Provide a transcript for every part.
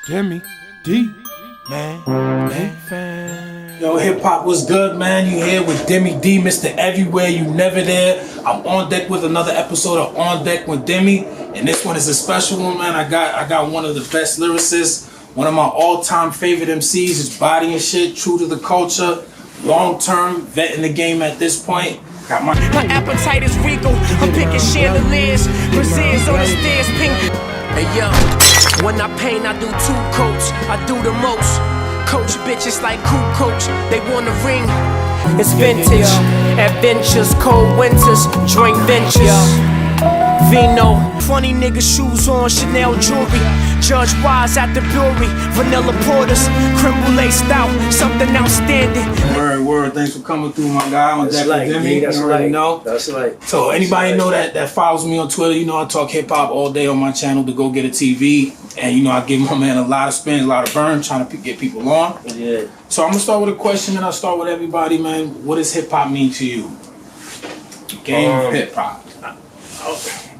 Deme, D, man. Yo, hip hop was good, man. You here with Deme D, Mr. Everywhere, you never there. I'm on deck with another episode of On Deck with Deme, and this one is a special one, man. I got one of the best lyricists, one of my all-time favorite MCs. His body and shit, true to the culture, long-term vet in the game at this point. Got my appetite is regal. I'm picking chandeliers, Brazils on the stairs, pink. Hey yo, when I paint, I do two coats. I do the most. Coach bitches like cool coach. They want a ring. It's vintage, adventures, cold winters, joint ventures. Vino, funny nigga shoes on, Chanel jewelry. Judge Wise at the brewery, vanilla porters, creme brulee stout, something outstanding. Word, thanks for coming through, my guy. On Deck Wit Deme, you already know. That's right. So anybody know that follows me on Twitter, you know I talk hip hop all day on my channel, The Go Get a TV, and you know I give my man a lot of spins, a lot of burn, trying to get people on. Yeah. So I'm gonna start with a question, and I'll start with everybody, man. What does hip hop mean to you? Game of hip hop.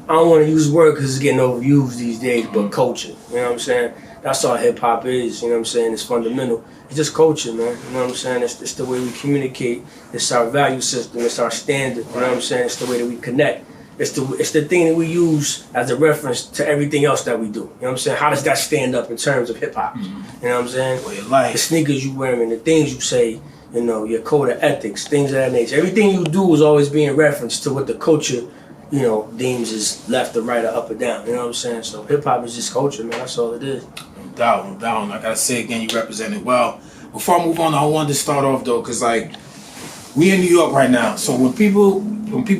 I don't want to use word because it's getting overused these days, but culture, you know what I'm saying? That's all hip hop is, you know what I'm saying? It's fundamental. It's just culture, man, you know what I'm saying? It's the way we communicate. It's our value system. It's our standard, you know what I'm saying? It's the way that we connect. It's the thing that we use as a reference to everything else that we do. You know what I'm saying? How does that stand up in terms of hip hop? You know what I'm saying? Way of life. The sneakers you wearing, the things you say, you know, your code of ethics, things of that nature. Everything you do is always being referenced to what the culture, you know, deems is left or right or up or down. You know what I'm saying? So hip hop is just culture, man. That's all it is. No doubt. I gotta say again, you represent it well. Before I move on, I wanted to start off though, cause like we in New York right now. So when people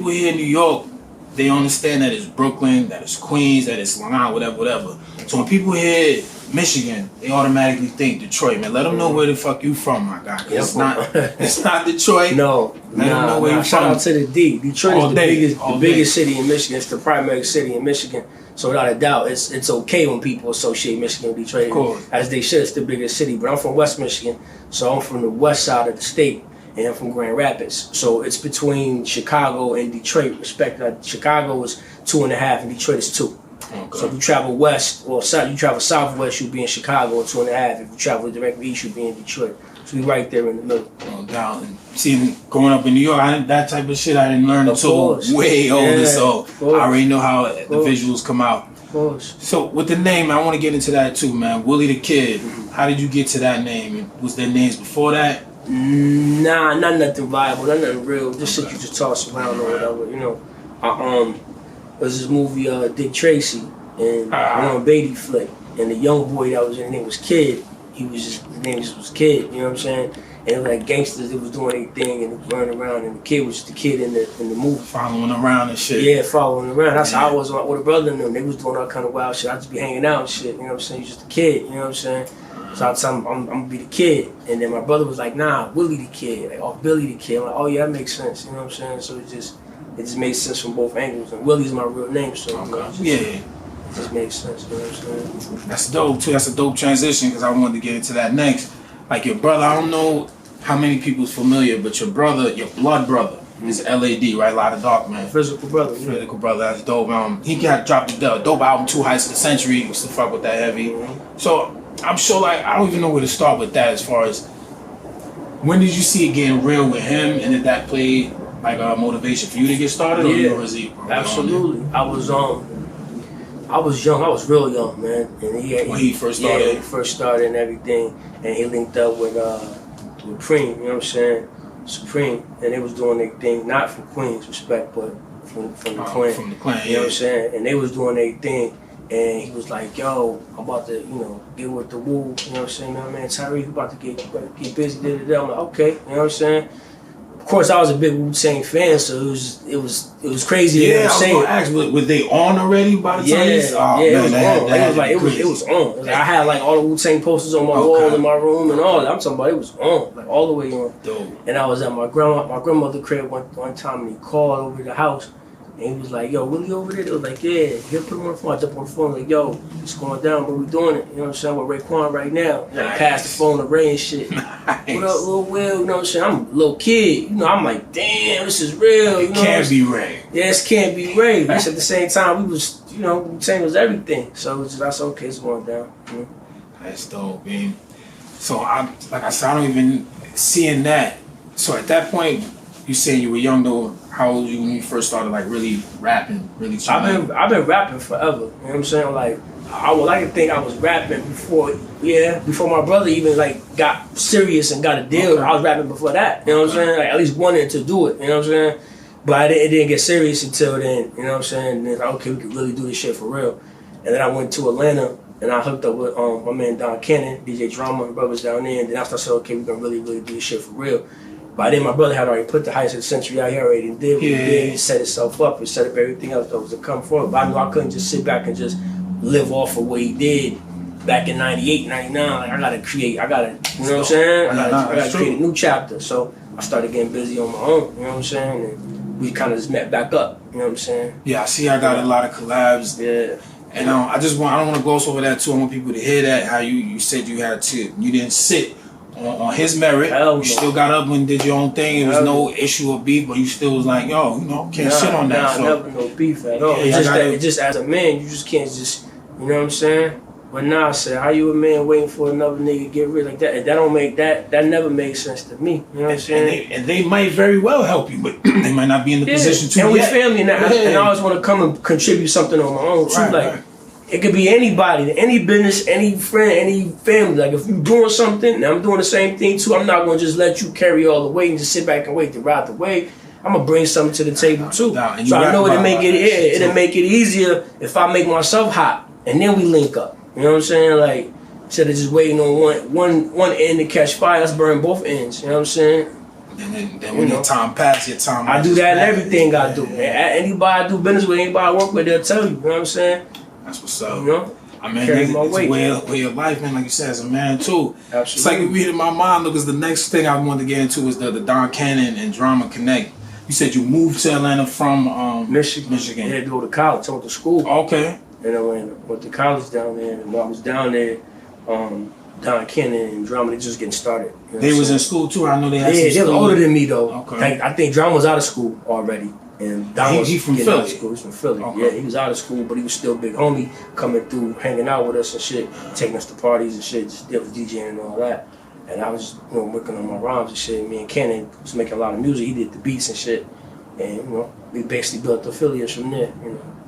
here in New York, they understand that it's Brooklyn, that it's Queens, that it's Long Island, whatever. So when people hear Michigan, they automatically think Detroit, man. Let them know where the fuck you from, my guy. It's not Detroit. No, let them know where you shout from. out to the D. Detroit is the biggest city in Michigan. It's the primary city in Michigan. So without a doubt, it's okay when people associate Michigan with Detroit. Of course. As they should. It's the biggest city. But I'm from West Michigan, so I'm from the west side of the state, and I'm from Grand Rapids. So it's between Chicago and Detroit, respectively. Chicago is 2.5, and Detroit is 2. Okay. So if you travel west or south, you travel southwest, you'll be in Chicago at 2.5. If you travel directly east, you'll be in Detroit. So we right there in the middle. No doubt. And see, growing up in New York, that type of shit I didn't learn until way older. So I already know how the visuals come out. Of course. So with the name, I want to get into that too, man. Willie the Kid. How did you get to that name? Was there names before that? Nah, not nothing viable, not nothing real. Just shit you just toss around or whatever, you know. There's this movie, Dick Tracy, and Beatty flick, and the young boy that was in it, his name was Kid. His name was Kid, you know what I'm saying? And it was like gangsters that was doing their thing and they was running around, and the kid was just the kid in the movie. Following around and shit. Yeah, following around. That's how I was with a brother and them. They was doing all kind of wild shit. I just be hanging out and shit, you know what I'm saying? He's just a kid, you know what I'm saying? So I tell him I'm gonna be the kid, and then my brother was like, "Nah, Willie the Kid, like, oh, Billy the Kid." I'm like, "Oh yeah, that makes sense," you know what I'm saying? So it just made sense from both angles. And Willie's my real name, so it just makes sense. You know what I'm saying? That's dope too. That's a dope transition because I wanted to get into that next. Like your brother, I don't know how many people's familiar, but your brother, your blood brother, is LAD, right? Lot of Dark, man. Physical brother. Physical brother. That's dope. He got dropped the dope album, 2 Heights of the Century. He used to fuck with that heavy. So I'm sure, like, I don't even know where to start with that as far as when did you see it getting real with him, and did that play like a motivation for you to get started? Yeah, or was he absolutely. I was young. I was real young, man. And when he first started? Yeah, when he first started and everything. And he linked up with Preem, you know what I'm saying? Supreme. And they was doing their thing, not from Queens, respect, but from the clan. From the clan, you know what I'm saying? And they was doing their thing. And he was like, yo, I'm about to, you know, get with the woo. You know what I'm saying? Man, Tyree, you about to get busy. I'm like, okay. You know what I'm saying? Of course, I was a big Wu-Tang fan, so it was crazy. Yeah, you know what I'm saying? I was gonna ask, were they on already by the time? It was on. I had like all the Wu-Tang posters on my wall in my room and all that. I'm talking about it was on, like all the way on. Dope. And I was at my grandmother's crib one time, and he called over to the house. And he was like, yo, Willie over there? They was like, yeah. He'll put him on the phone. I jumped on the phone, like, yo, it's going down, but we doing it. You know what I'm saying? With Raekwon right now. Like, pass the phone to Ray and shit. Nice. What up, Lil Will? You know what I'm saying? I'm a little kid. You know, I'm like, damn, this is real. You know, can't be Ray. Yes, can't be Ray. But at the same time, we was, you know, Wu-Tang was everything. So it was just, I said, okay, it's going down. You know? That's dope, man. So like I said, I don't even seeing that. So at that point, you saying you were young though. How old were you when you first started like really rapping, really? I've been rapping forever. You know what I'm saying? Like I would like to think I was rapping before my brother even like got serious and got a deal. Okay. I was rapping before that. You know what I'm saying? Like at least wanted to do it. You know what I'm saying? But it didn't get serious until then. You know what I'm saying? And then like, okay, we could really do this shit for real. And then I went to Atlanta and I hooked up with my man Don Cannon, DJ Drama, and brothers down there. And then after I said, okay, we're gonna really do this shit for real. By then, my brother had already put the Heist of the Century out. He already did what he did. He set himself up and set up everything else that was to come forward. But I knew I couldn't just sit back and just live off of what he did back in 98, 99. Like, I gotta create, you know what I'm saying? I gotta create a new chapter. So I started getting busy on my own, you know what I'm saying? And we kind of just met back up, you know what I'm saying? Yeah, I see I got a lot of collabs. Yeah. And I don't want to gloss over that too. I want people to hear that, how you said you didn't sit on his merit. You still got up and did your own thing. It was no issue of beef, but you still was like, yo, can't sit on that. Never no beef at all. It's just as a man, you just can't just, you know what I'm saying? But now I said, how you a man waiting for another nigga to get rid like that? That don't make that never makes sense to me. You know what I'm saying? And they might very well help you, but they might not be in the position to. And we family, and I always want to come and contribute something on my own too. Right. It could be anybody, any business, any friend, any family. Like if you're doing something and I'm doing the same thing too, I'm not gonna just let you carry all the weight and just sit back and wait to ride the wave. I'm gonna bring something to the table too. So I know it'll make it easier if I make myself hot and then we link up. You know what I'm saying? Like instead of just waiting on one end to catch fire, let's burn both ends. You know what I'm saying? And then when your time passes, I do that in everything I do. Anybody I do business with, anybody I work with, they'll tell you. You know what I'm saying? That's what's up. You know? I mean, it's a way of life, man, like you said, as a man, too. Absolutely. It's like we hit in my mind, because the next thing I wanted to get into is the Don Cannon and Drama Connect. You said you moved to Atlanta from Michigan. Yeah, to go to college. I went to school. Okay. And I went to college down there. And while I was down there, Don Cannon and Drama, they just getting started. You know they was in school, too? I know they had they were older than me, though. Okay. Like, I think Drama was out of school already. And Don was from Philly. Philly. He's from Philly. Okay. Yeah, he was out of school, but he was still a big homie, coming through, hanging out with us and shit, taking us to parties and shit, just was DJing and all that. And I was, working on my rhymes and shit. Me and Cannon was making a lot of music. He did the beats and shit. And, we basically built affiliates from there.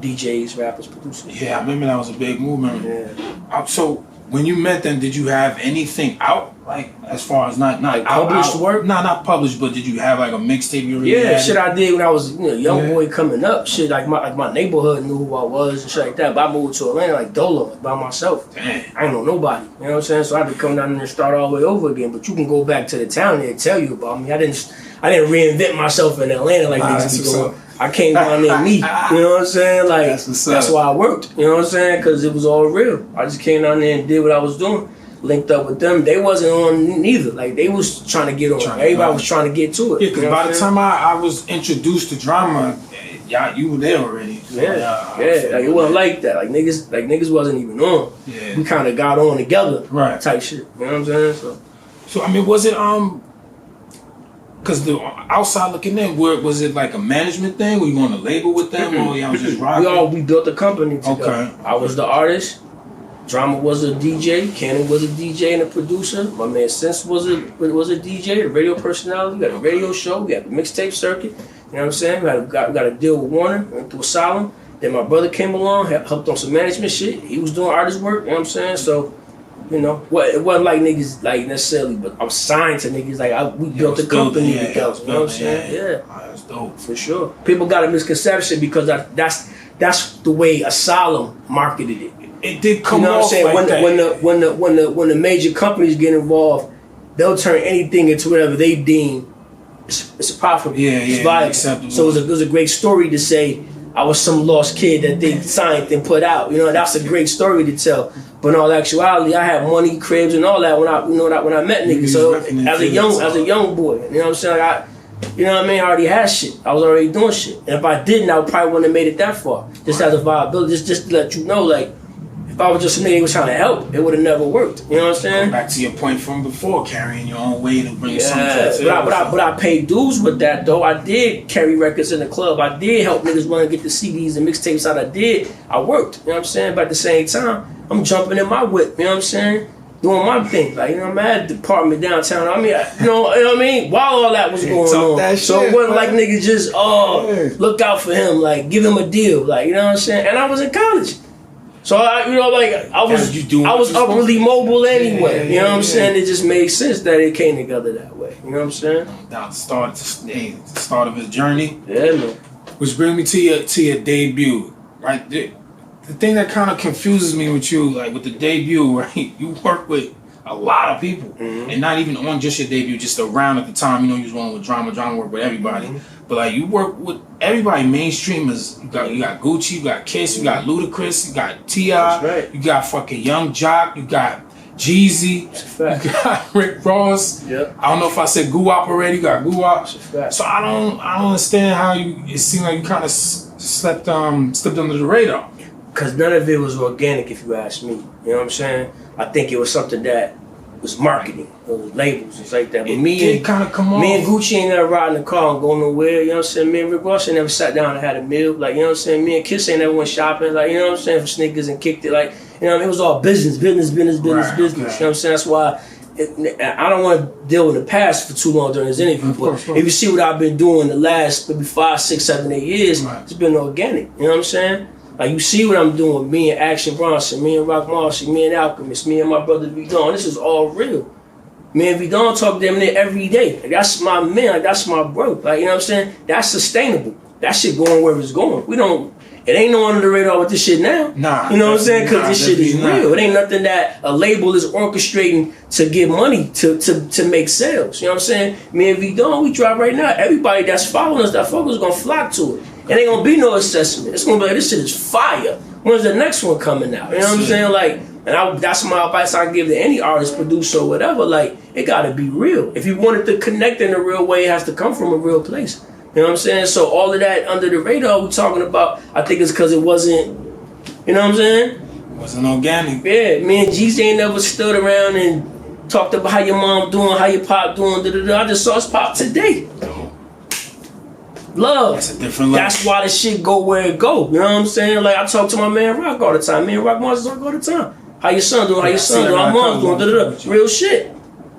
DJs, rappers, producers. Yeah, I remember that was a big movement. Yeah. So when you met them, did you have anything out? Like, as far as not like published work? No, not published, but did you have like a mixtape you already had? Shit I did when I was young boy coming up. Shit, like my neighborhood knew who I was and shit like that. But I moved to Atlanta like Dolo, like by myself. Damn. I ain't know nobody. You know what I'm saying? So I had to come down there and start all the way over again. But you can go back to the town there and tell you about me. I didn't reinvent myself in Atlanta like niggas be doing. I came down there me. You know what I'm saying? Like that's why I worked. You know what I'm saying? Because it was all real. I just came down there and did what I was doing. Linked up with them. They wasn't on neither. Like they was trying to get on. Everybody was trying to get to it. Yeah, because by the time I was introduced to Drama, you were there already. So, like it wasn't like that. Like niggas wasn't even on. Yeah. We kind of got on together. Right. Type shit. You know what I'm saying? So I mean, was it because the outside looking in, was it like a management thing? Were you on a label with them, or y'all was just rocking? We built a company together. Okay. I was the artist. Drama was a DJ. Cannon was a DJ and a producer. My man Sense was a DJ, a radio personality. We got a radio show. We got the mixtape circuit. You know what I'm saying? We got a deal with Warner. Went through Asylum. Then my brother came along, helped on some management shit. He was doing artist work. You know what I'm saying? So, it wasn't like niggas like necessarily, but I'm signed to niggas. Like we built a company together. You know what I'm saying? Yeah. That's dope. For sure. People got a misconception because that's the way Asylum marketed it. It did come off like that. When the major companies get involved, they'll turn anything into whatever they deem it's profitable. It's viable. Acceptable. So it was a great story to say I was some lost kid that they signed and put out. That's a great story to tell. But in all actuality, I had money, cribs, and all that when I met niggas. So as a young boy, you know what I'm saying? I already had shit. I was already doing shit. And if I didn't, I probably wouldn't have made it that far. Just as a viability, just to let you know, like, if I was just a nigga who was trying to help, it would have never worked. You know what I'm saying? Back to your point from before, carrying your own weight and bringing something to the table. But I paid dues with that, though. I did carry records in the club. I did help niggas run and get the CDs and mixtapes out. I worked. You know what I'm saying? But at the same time, I'm jumping in my whip. You know what I'm saying? doing my thing. Like, you know, I'm at the apartment downtown. I mean, you know what I mean? While all that was going on. That So shit, it wasn't man. like niggas just, look out for him, like, give him a deal. Like, you know what I'm saying? And I was in college. So, I was upwardly mobile anyway. You know what I'm saying? It just made sense that it came together that way. You know what I'm saying? Now, the start of his journey. Yeah, man. Which brings me to your debut, right? The thing that kind of confuses me with you, like with the debut, right? You work with a lot of people, and not even on just your debut, just around at the time. You know, you was one with drama work with everybody, but like you work with everybody. Mainstreamers, you got Gucci, you got Kiss, you got Ludacris, you got T.I., right. you got fucking Young Jock, you got Jeezy, you got Rick Ross. Yep. I don't know if I said Guwap already. You got Guwap. Fact. So I don't understand how it seemed like you kind of slipped under the radar. Because none of it was organic, if you ask me. You know what I'm saying? I think it was something that was marketing, it was labels, and like that. But me and Gucci ain't never ride in the car and go nowhere. You know what I'm saying? Me and Rick Ross ain't never sat down and had a meal. Like, you know what I'm saying? Me and Kiss ain't never went shopping. Like, you know what I'm saying? For sneakers and kicked it. Like, you know what I mean? It was all business. You know what I'm saying? That's why I don't want to deal with the past for too long during this interview. But if you see what I've been doing the last maybe 5, 6, 7, 8 years, it's been organic. You know what I'm saying? Like, you see what I'm doing, me and Action Bronson, me and Rock Marcy, me and Alchemist, me and my brother V Don. This is all real. Me and V Don talk damn near every day. Like, that's my man, like, that's my bro. Like, you know what I'm saying? That's sustainable. That shit going where it's going. It ain't no under the radar with this shit now. Nah. You know what I'm saying? Because this shit is real. It ain't nothing that a label is orchestrating to get money to make sales. You know what I'm saying? Me and V Don, we drop right now. Everybody that's following us, that fuck is gonna flock to it. It ain't gonna be no assessment. It's gonna be like, this shit is fire. When's the next one coming out? You know what I'm saying? Like, that's my advice I give to any artist, producer, or whatever. Like, it gotta be real. If you want it to connect in a real way, it has to come from a real place. You know what I'm saying? So all of that under the radar we're talking about, I think it's because it wasn't, you know what I'm saying? It wasn't organic. Yeah, me and Jeezy ain't never stood around and talked about how your mom doing, how your pop doing, da-da-da. I just saw his pop today. Love. That's a different level. That's why the shit go where it go. You know what I'm saying? Like, I talk to my man Rock all the time. Me and Rock Mars talk all the time. How your son doing? How your son doing? How mom's doing? Da-da-da. Real shit.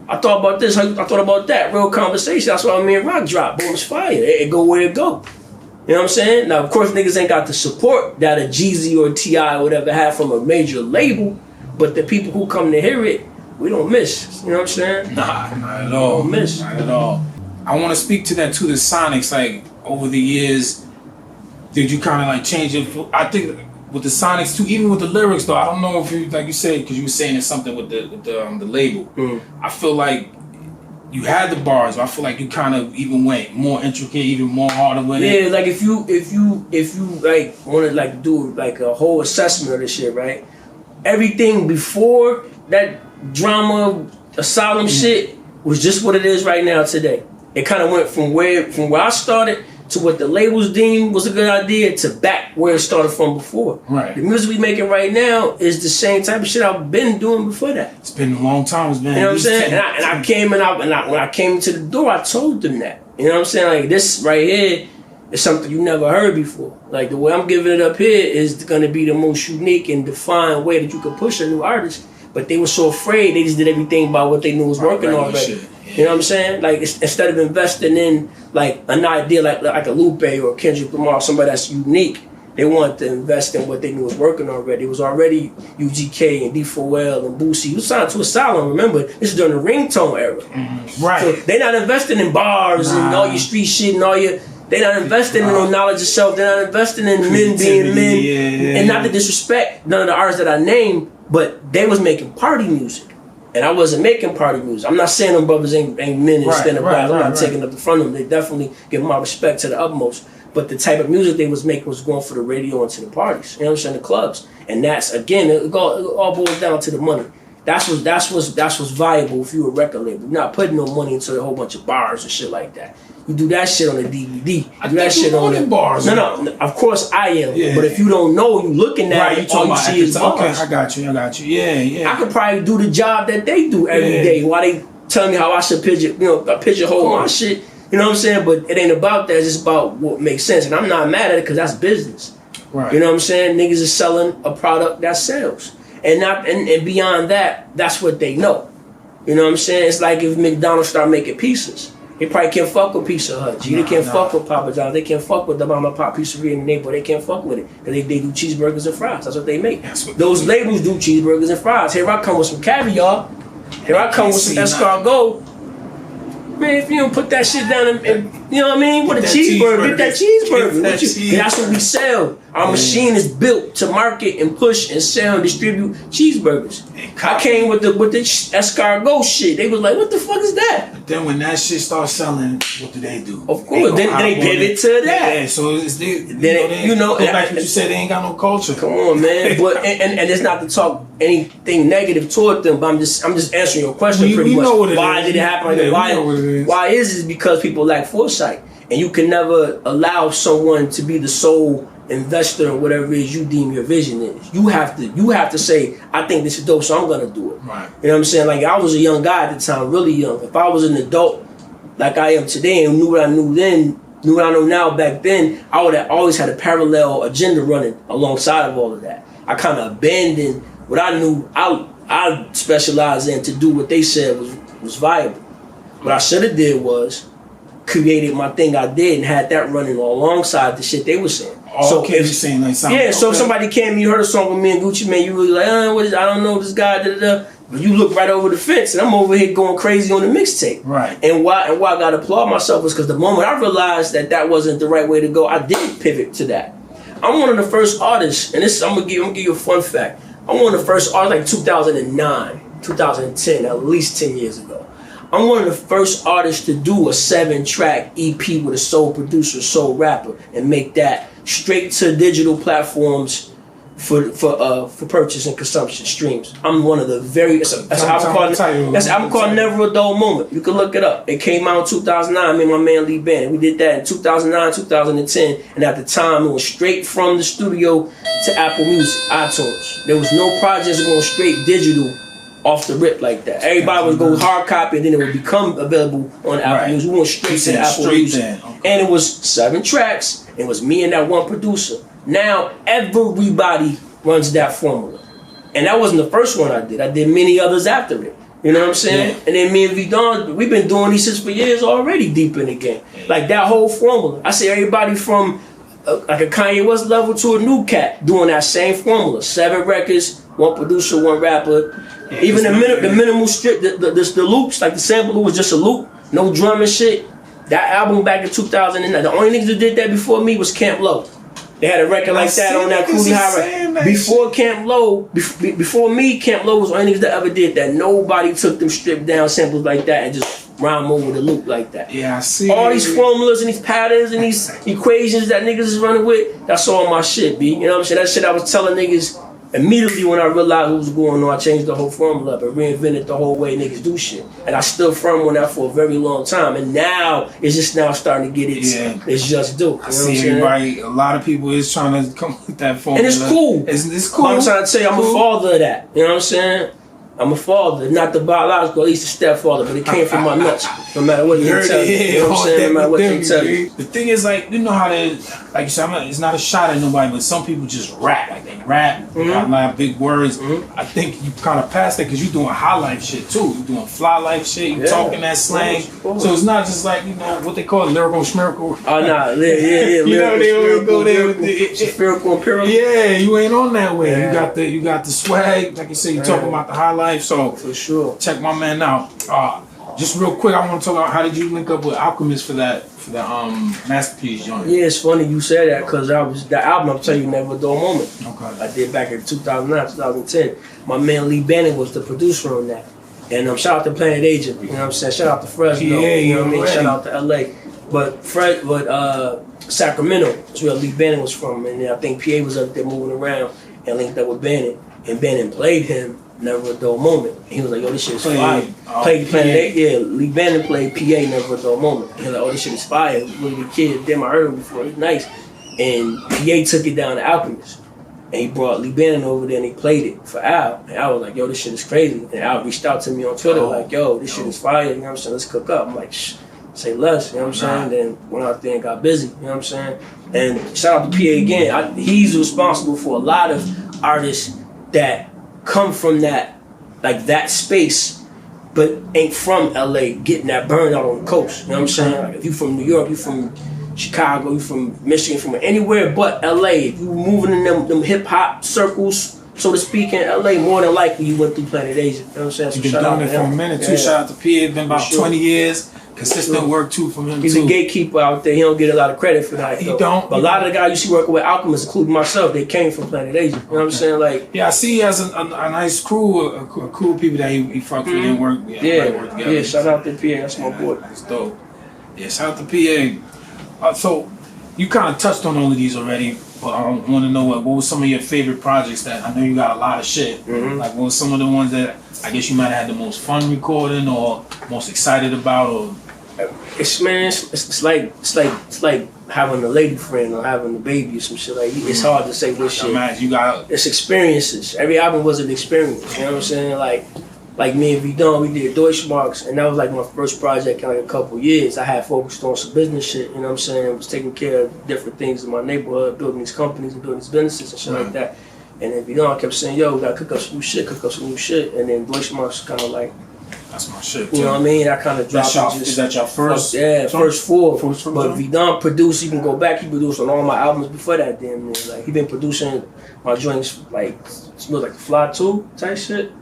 I thought about this. I thought about that. Real conversation. That's why me and Rock drop. Boom, it's fire. It go where it go. You know what I'm saying? Now, of course, niggas ain't got the support that a Jeezy or T.I. or whatever have from a major label, but the people who come to hear it, we don't miss. You know what I'm saying? Nah, not at all. Don't miss. Not at all. I want to speak to that too. The Sonics, like over the years, did you kind of like change it? I think with the Sonics too, even with the lyrics though. I don't know if you, like you said, because you were saying it's something with the label. I feel like you had the bars. But I feel like you kind of even went more intricate, even more harder with it. Yeah, like if you like want to like do like a whole assessment of this shit, right? Everything before that drama asylum shit was just what it is right now today. It kind of went from where I started to what the labels deemed was a good idea to back where it started from before. Right. The music we making right now is the same type of shit I've been doing before that. It's been a long time, man. You know what I'm saying? And I came when I came to the door, I told them that. You know what I'm saying? Like, this right here is something you never heard before. Like, the way I'm giving it up here is gonna be the most unique and defined way that you could push a new artist. But they were so afraid, they just did everything by what they knew was working already. Shit. You know what I'm saying? Like, instead of investing in like an idea like a Lupe or Kendrick Lamar, somebody that's unique, they wanted to invest in what they knew was working already. It was already UGK and D4L and Boosie. You signed to Asylum, remember? This is during the ringtone era. Right. So they're not investing in bars and all your street shit and all your... They're not investing in no knowledge of self. They're not investing in men being men. And not to disrespect none of the artists that I named, but they was making party music. And I wasn't making party music. I'm not saying them brothers ain't men and stand up guys. I'm not taking up the front of them. They definitely give my respect to the utmost. But the type of music they was making was going for the radio and to the parties. You know what I'm saying? The clubs. And that's, again, it all boils down to the money. That's what's viable if you're a record label. You're not putting no money into a whole bunch of bars and shit like that. You do that shit on a DVD. You do that shit on the bars. No, of course I am. Yeah. But if you don't know, you looking at it, all you see is bars. Okay, I got you. Yeah. I could probably do the job that they do every day while they tell me how I should pigeonhole my shit. You know what I'm saying? But it ain't about that. It's just about what makes sense. And I'm not mad at it because that's business. Right. You know what I'm saying? Niggas is selling a product that sells. And beyond that, that's what they know. You know what I'm saying? It's like if McDonald's start making pizzas. They probably can't fuck with Pizza Hut. They can't fuck with Papa John's. They can't fuck with the Mama Pop Pizzeria in the neighborhood. They can't fuck with it. Because they do cheeseburgers and fries. That's what they make. Those labels do cheeseburgers and fries. Here I come with some caviar. Here I come with some escargot. Man, if you don't put that shit down and you know what I mean? With a cheeseburger, get that cheeseburger. That's what we sell. Our machine is built to market and push and sell and distribute cheeseburgers. I came with the escargot shit. They was like, what the fuck is that? But then when that shit starts selling, what do they do? Of course, then they pivot to that. Yeah, so it's go back to what you said, they ain't got no culture. Come on, man. But and it's not to talk anything negative toward them, but I'm just answering your question pretty much. Know what it why is. did it happen? Yeah, why is it because people lack foresight, and you can never allow someone to be the sole investor in whatever it is you deem your vision is. You have to say, I think this is dope, so I'm gonna do it. Right. You know what I'm saying? Like I was a young guy at the time, really young. If I was an adult like I am today and knew what I knew then, knew what I know now back then, I would have always had a parallel agenda running alongside of all of that. I kind of abandoned what I knew I specialized in to do what they said was viable. What I should have did was created my thing I did and had that running alongside the shit they were saying. Oh, so okay, you're saying like something. Yeah, so if somebody came and you heard a song with me and Gucci Mane, you really like, what is, I don't know this guy, da-da-da. But you look right over the fence and I'm over here going crazy on the mixtape. Right. And why I gotta applaud myself was because the moment I realized that wasn't the right way to go, I did pivot to that. I'm one of the first artists, and this I'm gonna give you a fun fact. I'm one of the first artists, like 2009, 2010, at least 10 years ago. I'm one of the first artists to do a 7-track EP with a soul producer, soul rapper, and make that straight to digital platforms for purchase and consumption streams. I'm one of the very that's an album called Never a Dull Moment. You can look it up. It came out in 2009. Me and my man Lee Bannon. We did that in 2009, 2010, and at the time it was straight from the studio to Apple Music, iTunes. There was no projects going straight digital off the rip like that. Everybody would go hard copy and then it would become available on Apple Music. We went straight to Apple Music. And it was 7 tracks. It was me and that one producer. Now everybody runs that formula. And that wasn't the first one I did. I did many others after it. You know what I'm saying? Yeah. And then me and V Don, we've been doing these shits for years already deep in the game. Like that whole formula. I say everybody from like a Kanye West level to a new cat doing that same formula. 7 records, 1 producer, 1 rapper. Yeah, even the minimal strip, the loops, like the sample was just a loop, no drum and shit. That album back in 2009, the only niggas that did that before me was Camp Lo. They had a record like that on that Cooley High. Before Camp Lo, before me, Camp Lo was the only niggas that ever did that. Nobody took them stripped down samples like that and just rhyme over the loop like that. Yeah, I see. All these formulas and these patterns and these equations that niggas is running with, that's all my shit, B. You know what I'm saying? That shit I was telling niggas immediately when I realized what was going on. I changed the whole formula up and reinvented the whole way niggas do shit. And I stood firm on that for a very long time. And now it's just now starting to get it's just do. I see everybody, a lot of people is trying to come with that formula. And it's cool. It's cool. But I'm trying to tell you, I'm a father of that. You know what I'm saying? I'm a father, not the biological, at least a stepfather, but it came from my nuts. No matter what they tell you. You know what I'm saying? No matter what they tell you. The thing is, like, you know how they, like you said, it's not a shot at nobody, but some people just rap. Like, they rap, they got a lot of big words. I think you kind of passed that because you're doing high life shit too. You're doing fly life shit, you're talking that slang. So it's not just like, you know, what they call it, lyrical schmirical. Oh, nah, yeah. You know, they always go there with the spherical empirical. Yeah, you ain't on that way. Yeah. You got the swag, like you said, you talking about the high life. So for sure, check my man out. Just real quick, I want to talk about how did you link up with Alchemist for that masterpiece joint? Yeah, it's funny you say that because the album I'm telling you, Never a Dull Moment. Okay. I did back in 2009, 2010. My man Lee Bannon was the producer on that, and shout out to Planet Agent. You know what I'm saying? Shout out to Fresno. Yeah, you know what I mean? Shout out to LA. But Sacramento is where Lee Bannon was from, and I think PA was up there moving around and linked up with Bannon, and Bannon played him Never a Dull Moment. He was like, yo, this shit is fire. Played Planet A, yeah, Lee Bannon played PA Never a Dull Moment. He was like, oh, this shit is fire. Willie the Kid Damn, I heard him before, he's nice. And PA took it down to Alchemist. And he brought Lee Bannon over there and he played it for Al. And Al was like, yo, this shit is crazy. And Al reached out to me on Twitter like, yo, this shit is fire. You know what I'm saying? Let's cook up. I'm like, shh, say less. You know what I'm saying? Then went out there and got busy. You know what I'm saying? And shout out to PA again. He's responsible for a lot of artists that come from that, like that space, but ain't from LA, getting that burned out on the coast. You know what I'm saying? Like if you from New York, you from Chicago, you from Michigan, from anywhere but LA. If you moving in them hip hop circles, so to speak, in LA, more than likely you went through Planet Asia. You know what I'm saying? So You've been doing it for a minute too. Shout out to P. It's been about 20 years. Consistent work too from him. He's a gatekeeper out there. He don't get a lot of credit for that. He don't. But a lot of the guys you see working with Alchemist, including myself, they came from Planet Asia. You know what I'm saying? Like, yeah, I see he has a nice crew, a crew of people that he fucked with and work. Work together. Yeah. Shout out to PA. That's my boy. That's dope. Yeah, shout out to PA. So you kind of touched on all of these already, but I want to know what were some of your favorite projects that I know you got a lot of shit. Like, what were some of the ones that I guess you might have had the most fun recording or most excited about, or? It's like having a lady friend or having a baby or some shit. Like, it's hard to say which shit. It's experiences. Every album was an experience. You know what I'm saying? Like me and V Don, we did Deutschmarks, and that was like my first project in like a couple years. I had focused on some business shit. You know what I'm saying? I was taking care of different things in my neighborhood, building these companies and building these businesses and shit like that. And then V Don kept saying, "Yo, we gotta cook up some new shit." And then Deutschmarks kind of like. That's my shit too. You know what I mean? I kind of dropped it. Is that your first? First four. But V Don produced. You can go back. He produced on all my albums before that. Damn near. Like he been producing my joints like smells like Fly 2 type shit.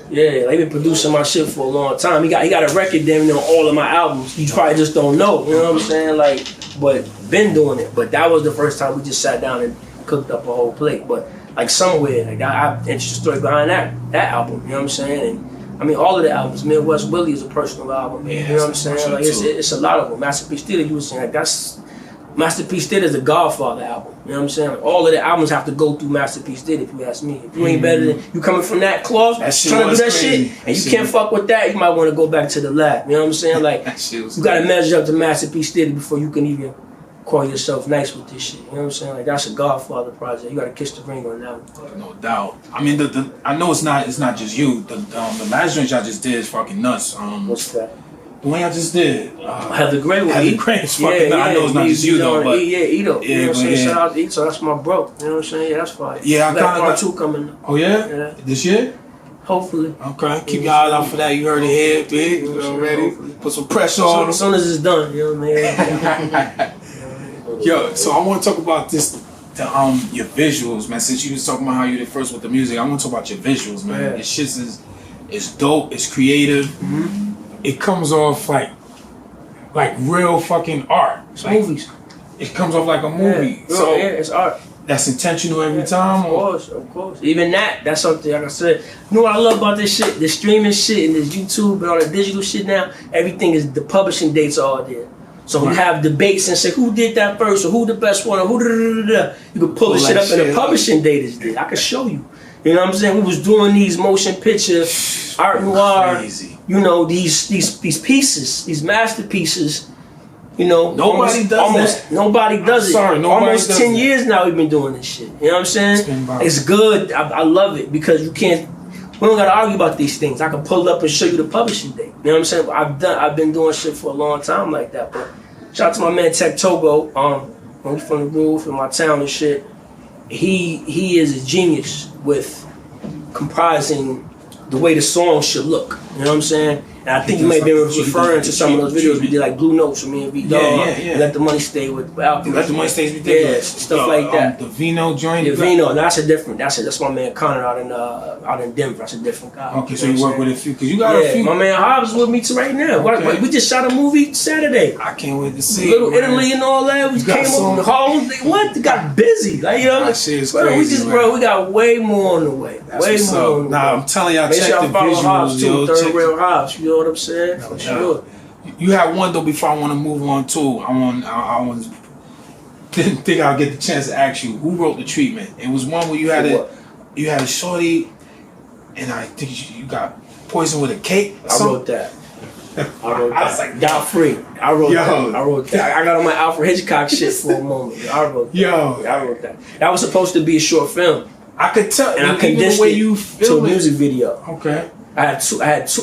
Yeah, like he been producing my shit for a long time. He got a record damn near on all of my albums. You probably just don't know. You know what I'm saying? Like, but been doing it. But that was the first time we just sat down and cooked up a whole plate. But like somewhere, like I interesting story behind that album. You know what I'm saying? And I mean, all of the albums. Midwest Willie is a personal album. You know what I'm saying? Like it's a lot of them. Masterpiece Theater, you were saying, like that's Masterpiece Theater is a Godfather album. You know what I'm saying? Like, all of the albums have to go through Masterpiece Theater. If you ask me, if you ain't better than you coming from that cloth, trying to do that shit, and you can't fuck with that, you might want to go back to the lab. You know what I'm saying? Like you got to measure up to Masterpiece Theater before you can even call yourself nice with this shit. You know what I'm saying? Like that's a Godfather project. You gotta kiss the ring on that one. No doubt. I mean, I know it's not just you. The last joint y'all just did is fucking nuts. What's that? The one y'all just did. Heather Gray with Heather Gray is fucking nuts. I know it's not just you though, but Ito. You know what I'm saying? Yeah. Shout out to Ito. That's my bro. You know what I'm saying? Yeah, that's fine. Yeah, I got kind of part 2 coming. Oh yeah? This year? Hopefully. Okay, keep your eyes out for that. You heard it here, big. You ready? Put some pressure on. As soon as it's done, you know what I mean? Yo, so I want to talk about your visuals, man. Since you was talking about how you did first with the music, I want to talk about your visuals, man. Yeah. This shit is dope. It's creative. It comes off like real fucking art. It's movies. It comes off like a movie. Yeah, so it's art. That's intentional every time. Of course. Even that's something like I said. You know what I love about this shit? The streaming shit and this YouTube and all the digital shit now. Everything is the publishing dates are all there. So we have debates and say who did that first or who the best one or who you can pull the shit up and the publishing date is there. I can show you. You know what I'm saying? We was doing these motion picture, art noir, you know, these pieces, these masterpieces. You know, nobody does it. Almost 10 years now we've been doing this shit. You know what I'm saying? It's good. I love it because we don't gotta argue about these things. I can pull up and show you the publishing date. You know what I'm saying? I've been doing shit for a long time like that. But shout out to my man Tech Togo, he's from the roof in my town and shit. He is a genius with comprising the way the song should look. You know what I'm saying? And I think you may have been referring to some of those videos we did, like Blue Notes for me and V Don. And Let the Money Stay with Alchemist. Let the Money Stay with Alchemist. Yeah, stuff like that. The Vino joint. The Vino, that's a different. That's my man Connor out in Denver. That's a different guy. Okay, so you work with a few, cause you got a few. My man Hobbs with me too right now. Okay. We just shot a movie Saturday. I can't wait to see Little it, Italy and all that. We came over the home. What? They got busy. Like, you know, that shit is crazy, we got way more on the way. Way more on the way. Nah, I'm telling y'all, Make check sure the y'all follow Hobbs visuals, too. Third Rail Hobbs. You know what I'm saying? For sure. You have one though before I want to move on too. Didn't think I'll get the chance to ask you who wrote the treatment. It was one where you had a shorty, and I think you got poisoned with a cake. I wrote that. I was like, Godfrey. I wrote that. I got on my Alfred Hitchcock shit for a moment. I wrote that. That was supposed to be a short film. I could tell, and I condensed it to a music video. Okay. I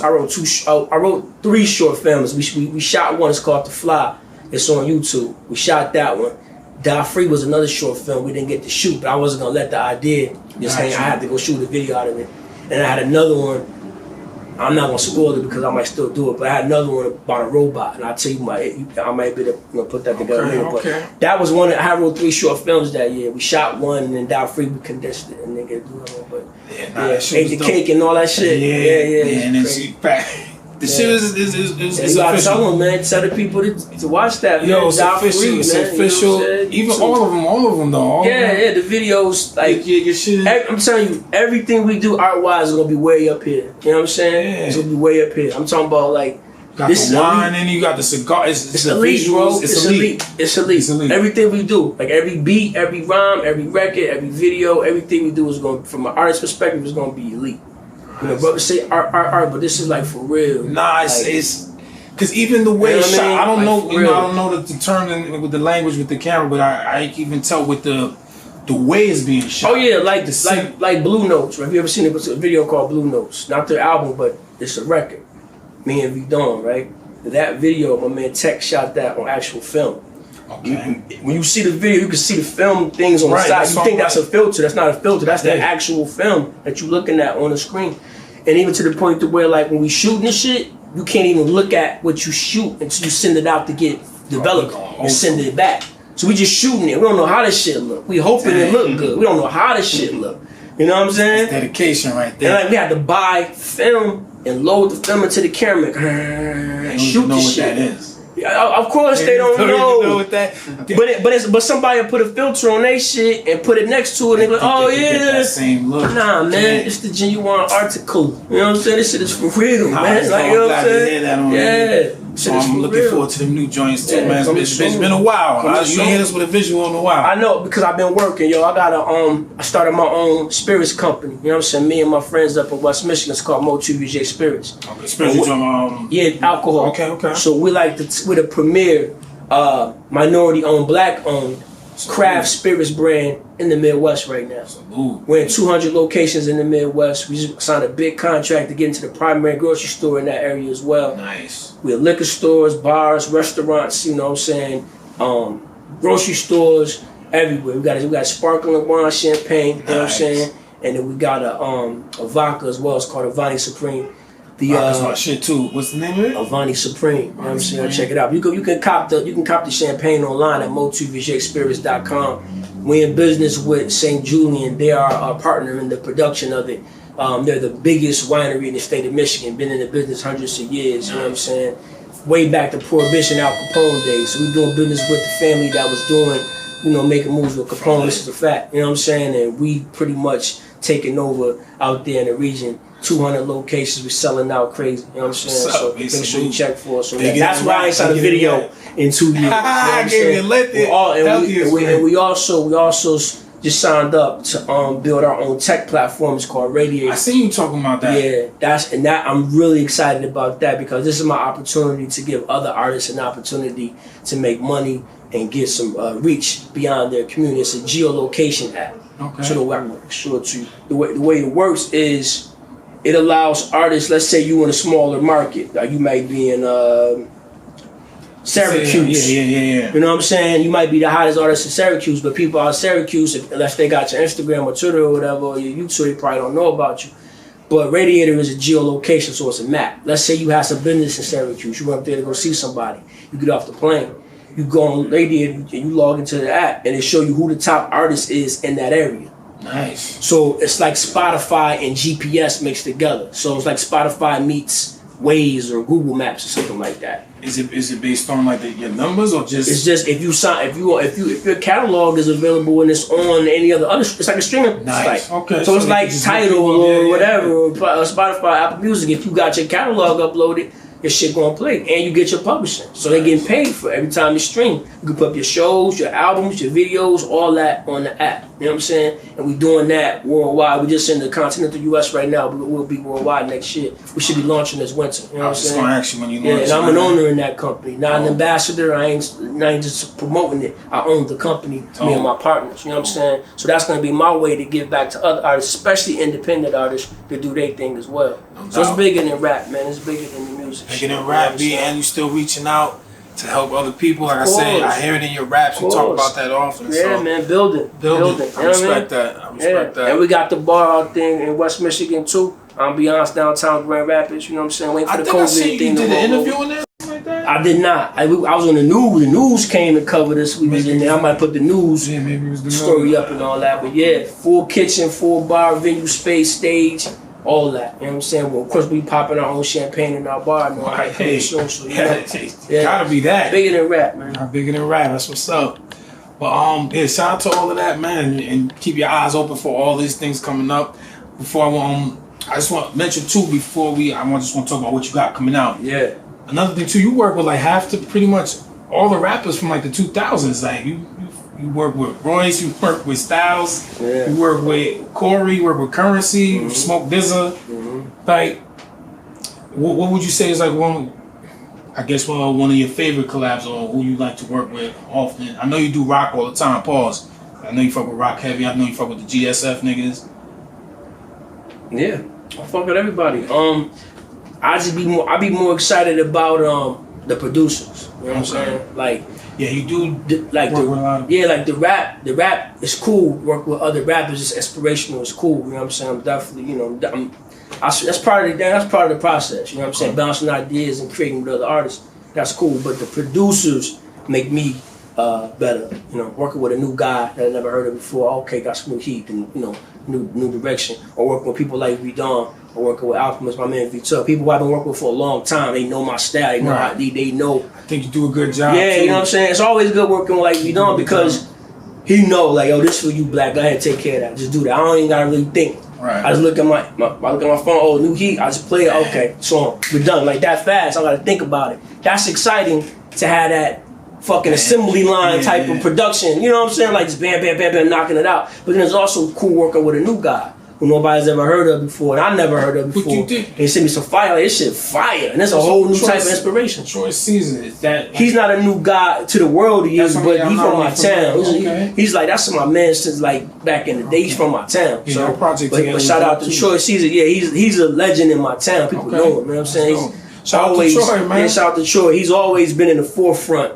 wrote 3 short films. We shot one. It's called The Fly. It's on YouTube. We shot that one. Die Free was another short film we didn't get to shoot, but I wasn't gonna let the idea just hang. I had to go shoot a video out of it. And I had another one. I'm not gonna spoil it because I might still do it, but I had another one about a robot, and I'll tell you I might be able to put that together later. Okay. But that was one. I wrote 3 short films that year. We shot one, and then Down Free we condensed it, and nigga do it. But ate the cake and all that shit. Yeah. And then she back. The shit is you gotta official. tell them, man. Tell the people to watch that. Man. Yo, it's official. Free, it's man. official. You know Even all of them, though. All the videos, like your shit. I'm telling you, everything we do art wise is gonna be way up here. You know what I'm saying? Yeah. It's gonna be way up here. I'm talking about like got this the wine, and you got the cigar. It's elite, bro. It's elite. It's elite. Everything we do, like every beat, every rhyme, every record, every video, everything we do is going, from an artist perspective, is gonna be elite. You know, brothers say art, but this is like for real. Nah, it's because even the way it's shot, I don't know, I don't know the term with the language with the camera, but I can even tell with the way it's being shot. Oh yeah, like Blue Notes. Have you ever seen a video called Blue Notes? Not their album, but it's a record. Me and V Don, right? That video, my man Tech shot that on actual film. Okay. When you see the video, you can see the film things on the side. You think that's a filter. That's not a filter. That's the actual film that you're looking at on the screen. And even to the point to where, like, when we shooting this shit, you can't even look at what you shoot until you send it out to get developed and send it back. So we just shooting it. We don't know how this shit look. We hoping it look good. We don't know how this shit look. You know what I'm saying? It's dedication right there. And like we had to buy film and load the film into the camera and shoot the shit. That is. Of course they don't know. What that. But somebody put a filter on their shit and put it next to it and they go, oh yeah, that same look. Nah, man, it's the genuine article. You know what I'm saying? This shit is for real, man. Like, you know what I'm saying? Yeah. So I'm looking forward to the new joints too, man. It's been a while. You hear this with a visual in a while. I know, because I've been working, yo. I started my own spirits company. You know what I'm saying? Me and my friends up in West Michigan, it's called Motu VJ Spirits. Okay, spirits alcohol. Okay. So we're the premier minority-owned, black-owned craft spirits brand in the Midwest right now. We're in 200 locations in the Midwest. We just signed a big contract to get into the primary grocery store in that area as well. Nice. We have liquor stores, bars, restaurants, you know what I'm saying, grocery stores, everywhere. We got sparkling wine, champagne, you know what I'm saying? And then we got a vodka as well. It's called Avani Supreme. That's my shit too. What's the name of it? Avani Supreme. You know what I'm saying? Check it out. You can cop the champagne online at motuvjspirits.com. We in business with St. Julian. They are our partner in the production of it. They're the biggest winery in the state of Michigan. Been in the business hundreds of years. You know what I'm saying? Way back to Prohibition, Al Capone days. So we doing business with the family that was doing, making moves with Capone. This is a fact. You know what I'm saying? And we pretty much taking over out there in the region. 200 locations, we selling out crazy. You know what I'm saying? So make sure you check for us. So that's why I ain't shot a video in 2 years. You know I gave you and we also just signed up to build our own tech platform. It's called Radiator. I see you talking about that. Yeah, I'm really excited about that because this is my opportunity to give other artists an opportunity to make money and get some reach beyond their community. It's a geolocation app. Okay. So the way it works is it allows artists, let's say you in a smaller market, like you might be in Syracuse. Yeah. You know what I'm saying? You might be the hottest artist in Syracuse, but people out of Syracuse, unless they got your Instagram or Twitter or whatever, or your YouTube, they probably don't know about you. But Radiator is a geolocation, so it's a map. Let's say you have some business in Syracuse. You went up there to go see somebody. You get off the plane. You go on Radiator and you log into the app, and it show you who the top artist is in that area. Nice. So it's like Spotify and GPS mixed together. So it's like Spotify meets Waze or Google Maps or something like that. Is it based on like your numbers or just? It's just if your catalog is available and it's on any other it's like a streaming site. Okay. So it's like Tidal or whatever, or Spotify, Apple Music. If you got your catalog uploaded, your shit gonna play, and you get your publishing. So they getting paid for every time you stream. You can put up your shows, your albums, your videos, all that on the app. You know what I'm saying? And we doing that worldwide. We just in the continental US right now, but we'll be worldwide next year. We should be launching this winter. You know what I'm saying? I was just gonna ask you when you launch. Yeah, and I'm an owner in that company, not an ambassador. I ain't just promoting it. I own the company, me and my partners. You know what I'm saying? So that's gonna be my way to give back to other artists, especially independent artists, to do their thing as well. So it's bigger than rap, man. It's bigger than the music. Bigger than rap, and you still reaching out. to help other people. Like I say, I hear it in your raps. You talk about that often. Yeah, so man, building. I respect that. I respect that. And we got the bar out there in West Michigan too. Ambiance downtown Grand Rapids. You know what I'm saying? Waiting for the COVID thing. You did an interview in there. Like that? I did not. I was on the news. The news came to cover this. We was in there. I might put the news story up and all that. But yeah, full kitchen, full bar, venue space, stage, all that. You know what I'm saying? Well, of course, we popping our own champagne in our bar. You know, Gotta be that. Bigger than rap, man. Bigger than rap. That's what's up. But yeah, shout out to all of that, man, and keep your eyes open for all these things coming up. Before I just want to mention too. Before I just want to talk about what you got coming out. Yeah. Another thing too, you work with like pretty much all the rappers from like the 2000s. Like you work with Royce, you work with Styles, you work with Corey, you work with Currency, Smoke Dizza. Like, what would you say is like one of your favorite collabs, or who you like to work with often? I know you do rock all the time. Pause. I know you fuck with Rock Heavy. I know you fuck with the GSF niggas. Yeah, I fuck with everybody. I be more excited about the producers. You know what I'm saying? Like, yeah, you do work with a lot of the rap is cool. Work with other rappers is inspirational. It's cool. You know what I'm saying? I'm definitely, that's part of the process. You know what I'm saying? Bouncing ideas and creating with other artists. That's cool. But the producers make me better. You know, working with a new guy that I never heard of before. Okay, got some new heat and new direction. Or working with people like V Don. Or working with Alchemist, my man V Don. People I've been working with for a long time. They know my style. They know they know. I think you do a good job. Yeah, too. You know what I'm saying? It's always good working with like V Don because he know like, yo, this for you, Black. Go ahead, take care of that. Just do that. I don't even gotta really think. Right. I just look at my phone. Oh, new heat. I just play it. Okay, song. We're done. Like that fast. I gotta think about it. That's exciting to have that fucking assembly line type of production. You know what I'm saying? Like just bam, bam, bam, bam, knocking it out. But then it's also cool working with a new guy who nobody's ever heard of before, and I never heard of before. What you did? They sent me some fire. Like, this shit fire, and it's a whole new type of inspiration. Troy Season, is that? Like, he's not a new guy to the world, he is, but he's from my town. He's like, that's my man since like back in the day. He's from my town. So, but shout out to Troy Season. Yeah, he's a legend in my town. People know him. You know what I'm saying? Shout out to Troy, man. Shout out to Troy. He's always been in the forefront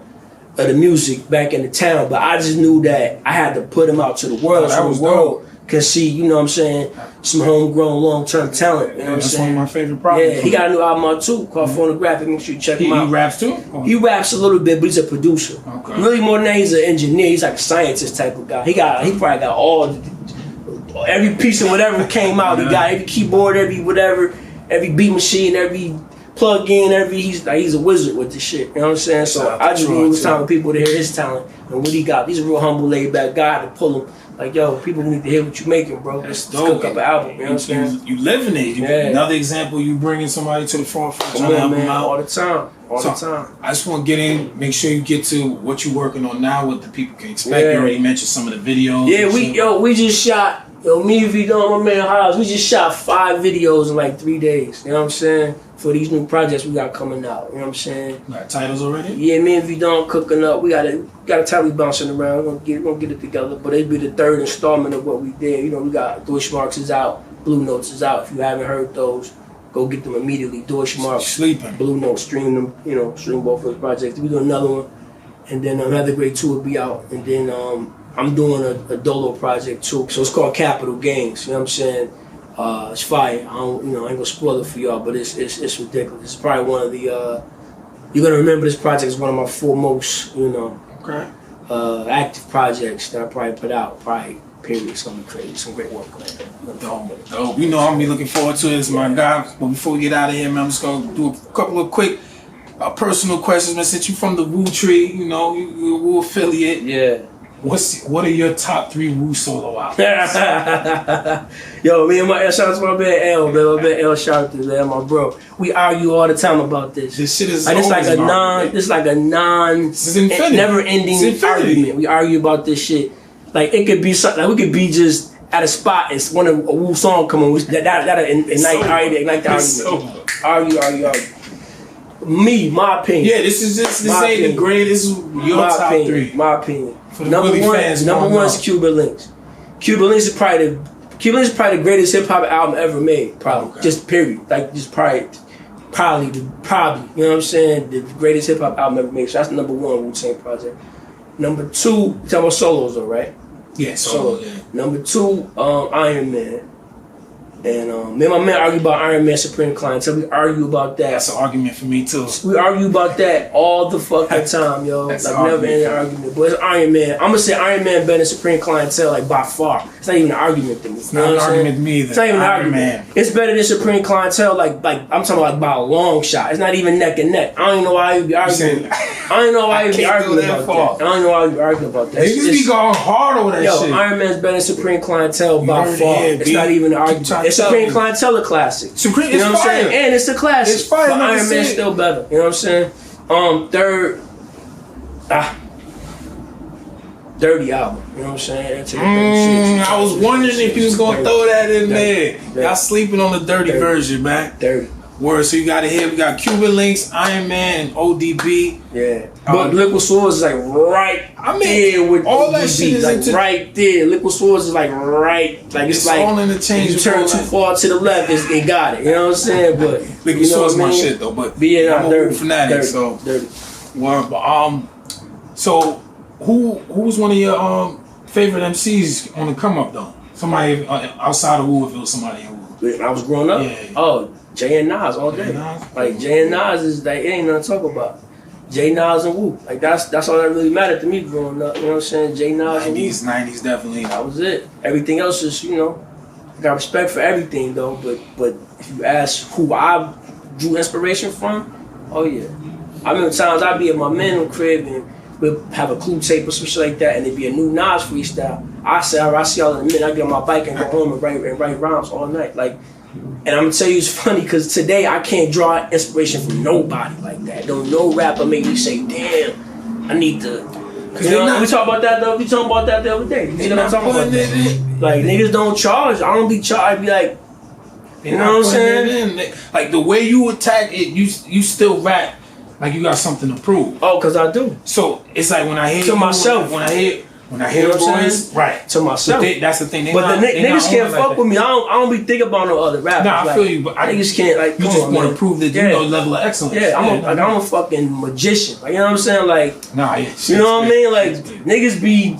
of the music back in the town, but I just knew that I had to put him out to the world, so the world can see, you know what I'm saying, some homegrown long-term talent. You know what I'm saying? That's one of my favorite projects. Yeah, he got a new album out too called Phonographic. Make sure you check him out. He raps too? He raps a little bit, but he's a producer. Okay. Really more than that, he's an engineer. He's like a scientist type of guy. He probably got every piece of whatever came out. He got every keyboard, every beat machine, every plug-in, he's a wizard with this shit. You know what I'm saying? So I just knew it was time for people to hear his talent and what he got. He's a real humble, laid-back guy to pull him. Like, yo, people need to hear what you're making, bro. Let's cook up an album. You know what I'm saying? You living it. Another example, you bringing somebody to the forefront, trying to help them out. All the time. I just want to get in, make sure you get to what you're working on now, what the people can expect. You already mentioned some of the videos. Yeah, we just shot, me and V Don, my man House, we just shot 5 videos in like 3 days. You know what I'm saying? For these new projects we got coming out. You know what I'm saying? Got titles already? Yeah, me and V Don cooking up. We got a title bouncing around. We're gonna get it together. But it'll be the 3rd installment of what we did. You know, we got Deutschmarks is out, Blue Notes is out. If you haven't heard those, go get them immediately. Deutschmarks, Sleeping, Blue Notes, stream them. Stream both of those projects. We do another one, and then another Great 2 will be out, and then I'm doing a Dolo project too. So it's called Capital Games. You know what I'm saying? It's fire. I ain't gonna spoil it for y'all, but it's ridiculous. It's probably one of the you're gonna remember this project is one of my foremost, active projects that I probably put out. Period. It's gonna be crazy. Some great work, man. Dope. You know I'm gonna be looking forward to it. It's my guy. But before we get out of here, man, I'm just gonna do a couple of quick personal questions, man. Since you from the Wu tree, you're a Wu affiliate. Yeah. What are your top 3 Wu solo albums? Yo, me and shout out to my man L, man. My man L, shout out to man, my bro. We argue all the time about this. This shit is This is never-ending argument. We argue about this shit. Like it could be something. Like we could be just at a spot. It's a Wu song come on. That'll ignite the argument. Argue. Me, my opinion. Yeah, this ain't the greatest. Your top 3. My opinion. For the Willie fans, number one is Cuban Links. Cuban Links is probably the greatest hip hop album ever made. Probably, just period. Like just probably probably, you know what I'm saying, the greatest hip hop album ever made. So that's number one, Wu-Tang Project. Number two, you talking about solos though, right? Yeah, solo. Yeah. Number two, Iron Man. And me and my man argue about Iron Man Supreme Clientele. We argue about that. That's an argument for me too. We argue about that all the fucking time, yo. That's like never ending argument. But it's Iron Man. I'm gonna say Iron Man better than Supreme Clientele, like by far. It's not even an argument to me. It's not an argument to me either. It's not even an Iron argument. Man. It's better than Supreme Clientele, like I'm talking about by a long shot. It's not even neck and neck. I don't even know why you be arguing. I don't know why you be arguing about that. I don't know why you be arguing about that. They just be going hard over that shit. Iron Man's better than Supreme Clientele by far. It's not even an argument. It's Supreme Clientele a classic. Supreme, you know what I'm saying? And it's a classic. It's fire. But Iron Man's still better. You know what I'm saying? Third, Dirty album. You know what I'm saying? I was wondering if you was gonna throw that in there. Y'all sleeping on the dirty version, man. Dirty. Word, so you got it here. We got Cuban Links, Iron Man, and ODB. Yeah. But Liquid Swords is like right there with all that ODB, shit is like right there. Liquid Swords is like right, like it's like all interchangeable. You turn too far to the left, it got it. You know what I'm saying? But Liquid Swords my shit though. But I'm a dirty, fanatic, dirty, so dirty. Word, but so who was one of your favorite MCs on the come up though? Somebody outside of Wu, if it was somebody in Wu. When I was growing up, oh, Jay and Nas all day. Like Jay and Nas is like, it ain't nothing to talk about. Jay, Nas, and Wu. Like that's all that really mattered to me growing up. You know what I'm saying? Jay, Nas, and Wu. 90s definitely. That was it. Everything else is, I got respect for everything though. But if you ask who I drew inspiration from, oh yeah. I remember times I'd be at my man's crib and we'd have a clue tape or some shit like that, and it'd be a new Nas freestyle. I say, all right, I see y'all in a minute. I get on my bike and go home and write rhymes all night. Like, and I'm gonna tell you it's funny because today I can't draw inspiration from nobody like that. No rapper make me say, damn, I need to. We talk about that though. We talking about that the other day. You know what I'm talking about? Like niggas don't charge. I don't be charged. I be like, you know what I'm saying? Like the way you attack it, you still rap like you got something to prove. Oh, cause I do. So it's like when I hear myself. When I hear the voice, right? To myself. That's the thing. But the niggas can't fuck with me. I don't be thinking about no other rappers. Nah, I feel you, but niggas can't like. You just want to prove that you know level of excellence. Yeah, I'm a fucking magician. Like you know what I'm saying? Like you know what I mean? Like niggas be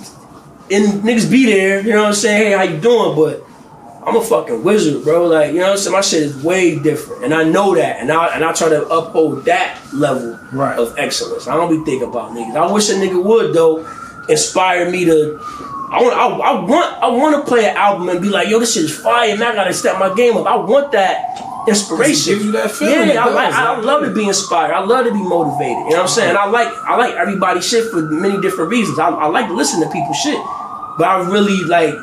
there. You know what I'm saying? Hey, how you doing? But I'm a fucking wizard, bro. Like, you know what I'm saying? My shit is way different. And I know that. And I try to uphold that level of excellence. I don't be thinking about niggas. I wish a nigga would, though, inspire me to... I want to play an album and be like, yo, this shit is fire, man. I got to step my game up. I want that inspiration. It gives you that feeling. Yeah, I love to be inspired. I love to be motivated. You know what I'm saying? And I like everybody's shit for many different reasons. I like to listen to people's shit. But I really, like...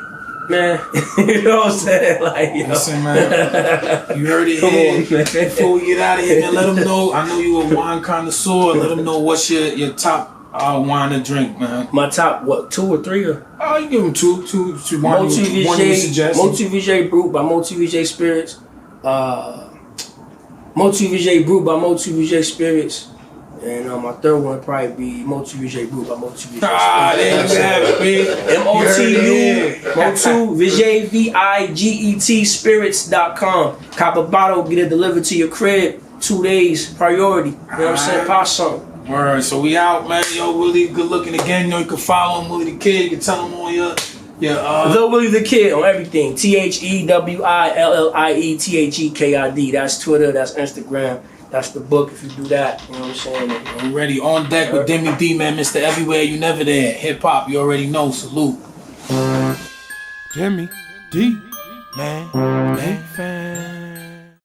Man, you know what I'm saying? Like, listen, man, you heard it here. Before we get out of here, man, let them know. I know you a wine connoisseur. Let them know what's your top wine to drink, man. My top, what, 2 or 3? Or? Oh, you give them two one you suggest. Motu Vijay Brut by Motu Vijay Spirits. Motu Vijay Brut by Motu Vijay Spirits. And my third one would probably be Motu Vijay Brut by Motu Vijay. There you have it, man. Motu Vijay VIGET Spirits.com. Cop a bottle, get it delivered to your crib. 2 days, priority. You know what I'm saying? Pass some. Alright, so we out, man. Yo, Willie, good looking again. You know, you can follow him, Willie the Kid. You can tell him on your The Willie the Kid on everything. TheWillieTheKid. That's Twitter, that's Instagram. That's the book if you do that. You know what I'm saying? I'm ready. On deck with Demi D, man. Mr. Everywhere, you never there. Hip hop, you already know. Salute. Demi D, man. Big fan.